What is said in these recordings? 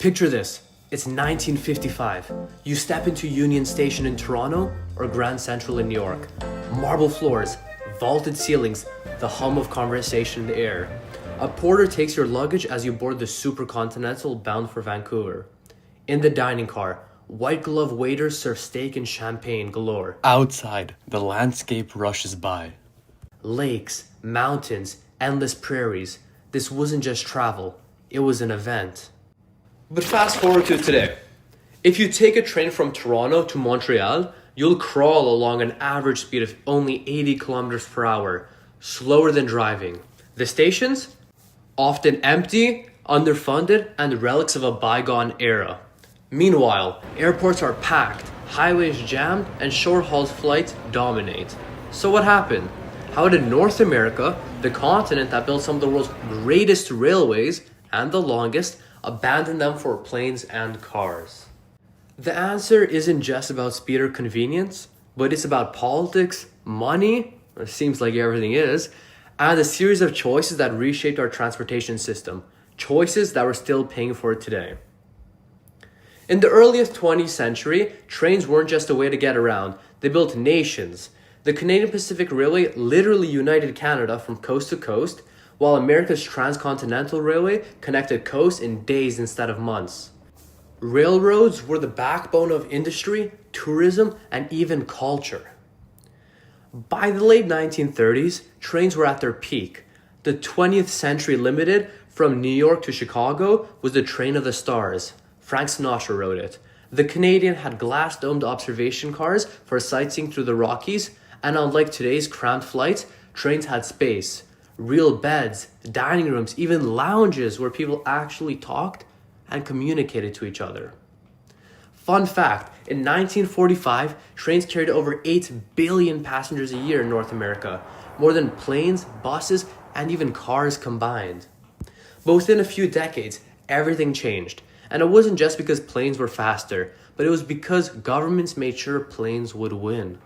Picture this. It's 1955. You step into Union Station in Toronto or Grand Central in New York. Marble floors, vaulted ceilings, the hum of conversation in the air. A porter takes your luggage as you board the Supercontinental bound for Vancouver. In the dining car, white glove waiters serve steak and champagne galore. Outside, the landscape rushes by. Lakes, mountains, endless prairies. This wasn't just travel, it was an event. But fast forward to today. If you take a train from Toronto to Montreal, you'll crawl along an average speed of only 80 kilometers per hour, slower than driving. The stations? Often empty, underfunded, and relics of a bygone era. Meanwhile, airports are packed, highways jammed, and short-haul flights dominate. So what happened? How did North America, the continent that built some of the world's greatest railways and the longest, abandon them for planes and cars? The answer isn't just about speed or convenience, but it's about politics, money, it seems like everything is, and a series of choices that reshaped our transportation system, choices that we're still paying for today. In the earliest 20th century, trains weren't just a way to get around, they built nations. The Canadian Pacific Railway literally united Canada from coast to coast, while America's Transcontinental Railway connected coasts in days instead of months. Railroads were the backbone of industry, tourism, and even culture. By the late 1930s, trains were at their peak. The 20th Century Limited from New York to Chicago was the train of the stars. Frank Sinatra wrote it. The Canadian had glass-domed observation cars for sightseeing through the Rockies, and unlike today's cramped flights, trains had space. Real beds, dining rooms, even lounges where people actually talked and communicated to each other. Fun fact, in 1945, trains carried over 8 billion passengers a year in North America, more than planes, buses, and even cars combined. But within a few decades, everything changed. And it wasn't just because planes were faster, but it was because governments made sure planes would win.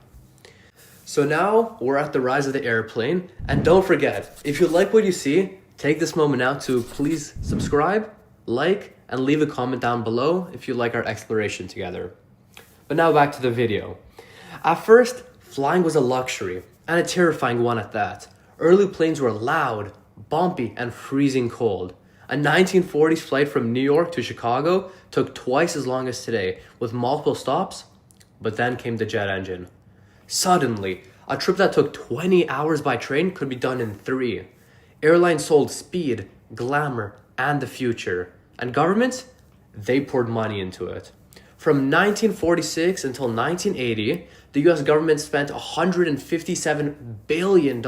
So now we're at the rise of the airplane, and don't forget, if you like what you see, take this moment out to please subscribe, like, and leave a comment down below if you like our exploration together. But now back to the video. At first, flying was a luxury, and a terrifying one at that. Early planes were loud, bumpy, and freezing cold. A 1940s flight from New York to Chicago took twice as long as today, with multiple stops, but then came the jet engine. Suddenly, a trip that took 20 hours by train could be done in 3. Airlines sold speed, glamour, and the future. And governments? They poured money into it. From 1946 until 1980, the US government spent $157 billion,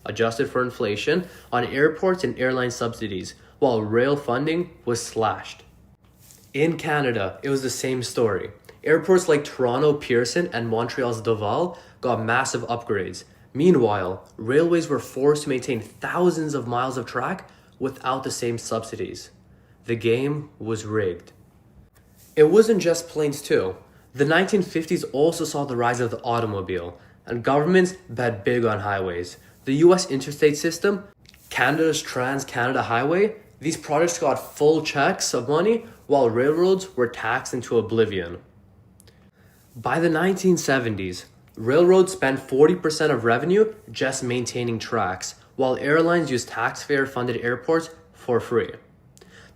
adjusted for inflation, on airports and airline subsidies, while rail funding was slashed. In Canada, it was the same story. Airports like Toronto Pearson and Montreal's Dorval got massive upgrades. Meanwhile, railways were forced to maintain thousands of miles of track without the same subsidies. The game was rigged. It wasn't just planes too. The 1950s also saw the rise of the automobile, and governments bet big on highways. The US interstate system, Canada's Trans-Canada Highway, these projects got full checks of money while railroads were taxed into oblivion. By the 1970s, railroads spent 40% of revenue just maintaining tracks, while airlines used taxpayer-funded airports for free.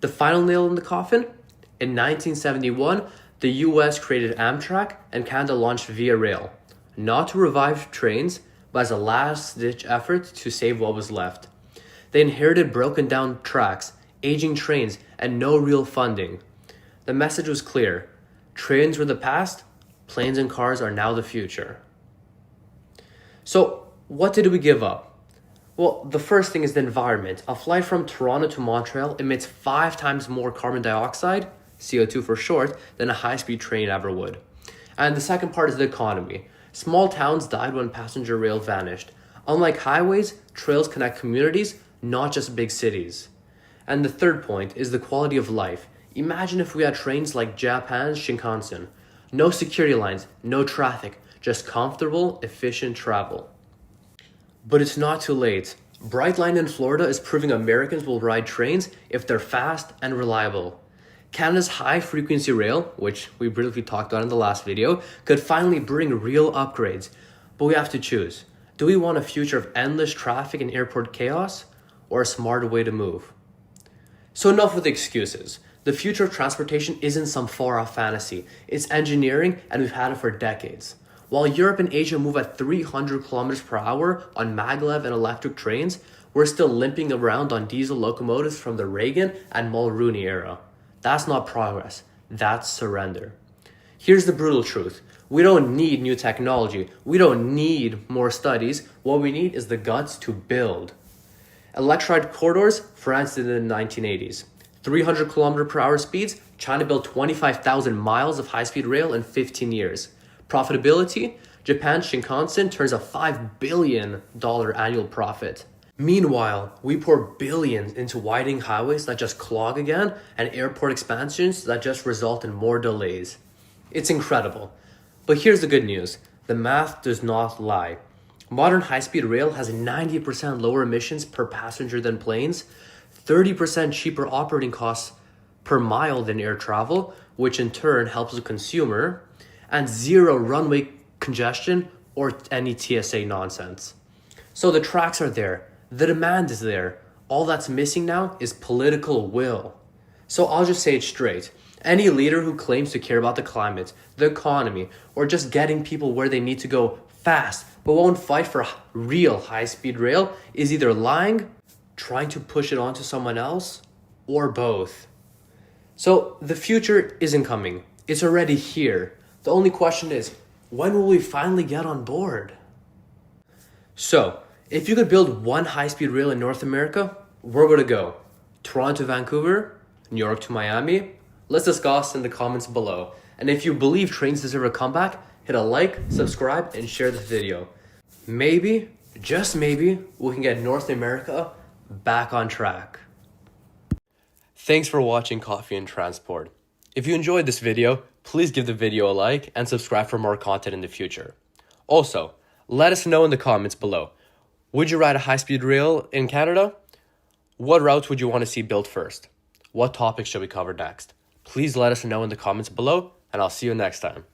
The final nail in the coffin? In 1971, the US created Amtrak and Canada launched Via Rail, not to revive trains, but as a last-ditch effort to save what was left. They inherited broken-down tracks, aging trains, and no real funding. The message was clear. Trains were the past, planes and cars are now the future. So, what did we give up? Well, the first thing is the environment. A flight from Toronto to Montreal emits 5 times more carbon dioxide, CO2 for short, than a high-speed train ever would. And the second part is the economy. Small towns died when passenger rail vanished. Unlike highways, trails connect communities, not just big cities. And the third point is the quality of life. Imagine if we had trains like Japan's Shinkansen. No security lines, no traffic, just comfortable, efficient travel. But it's not too late. Brightline in Florida is proving Americans will ride trains if they're fast and reliable. Canada's high-frequency rail, which we briefly talked about in the last video, could finally bring real upgrades. But we have to choose. Do we want a future of endless traffic and airport chaos, or a smarter way to move? So enough with the excuses. The future of transportation isn't some far-off fantasy. It's engineering, and we've had it for decades. While Europe and Asia move at 300 kilometers per hour on maglev and electric trains, we're still limping around on diesel locomotives from the Reagan and Mulrooney era. That's not progress. That's surrender. Here's the brutal truth. We don't need new technology. We don't need more studies. What we need is the guts to build. Electrified corridors, France did it in the 1980s. 300 kilometer per hour speeds, China built 25,000 miles of high-speed rail in 15 years. Profitability, Japan's Shinkansen turns a $5 billion annual profit. Meanwhile, we pour billions into widening highways that just clog again and airport expansions that just result in more delays. It's incredible. But here's the good news. The math does not lie. Modern high-speed rail has 90% lower emissions per passenger than planes, 30% cheaper operating costs per mile than air travel, which in turn helps the consumer, and zero runway congestion or any TSA nonsense. So the tracks are there. The demand is there. All that's missing now is political will. So I'll just say it straight. Any leader who claims to care about the climate, the economy, or just getting people where they need to go fast, but won't fight for real high-speed rail is either lying, trying to push it onto someone else, or both. So the future isn't coming. It's already here. The only question is, when will we finally get on board? So, if you could build one high-speed rail in North America, where would it go? Toronto to Vancouver? New York to Miami? Let's discuss in the comments below. And if you believe trains deserve a comeback, hit a like, subscribe, and share this video. Maybe, just maybe, we can get North America back on track. Thanks for watching Coffee and Transport. If you enjoyed this video, please give the video a like and subscribe for more content in the future. Also, let us know in the comments below. Would you ride a high-speed rail in Canada? What routes would you want to see built first? What topics should we cover next? Please let us know in the comments below, and I'll see you next time.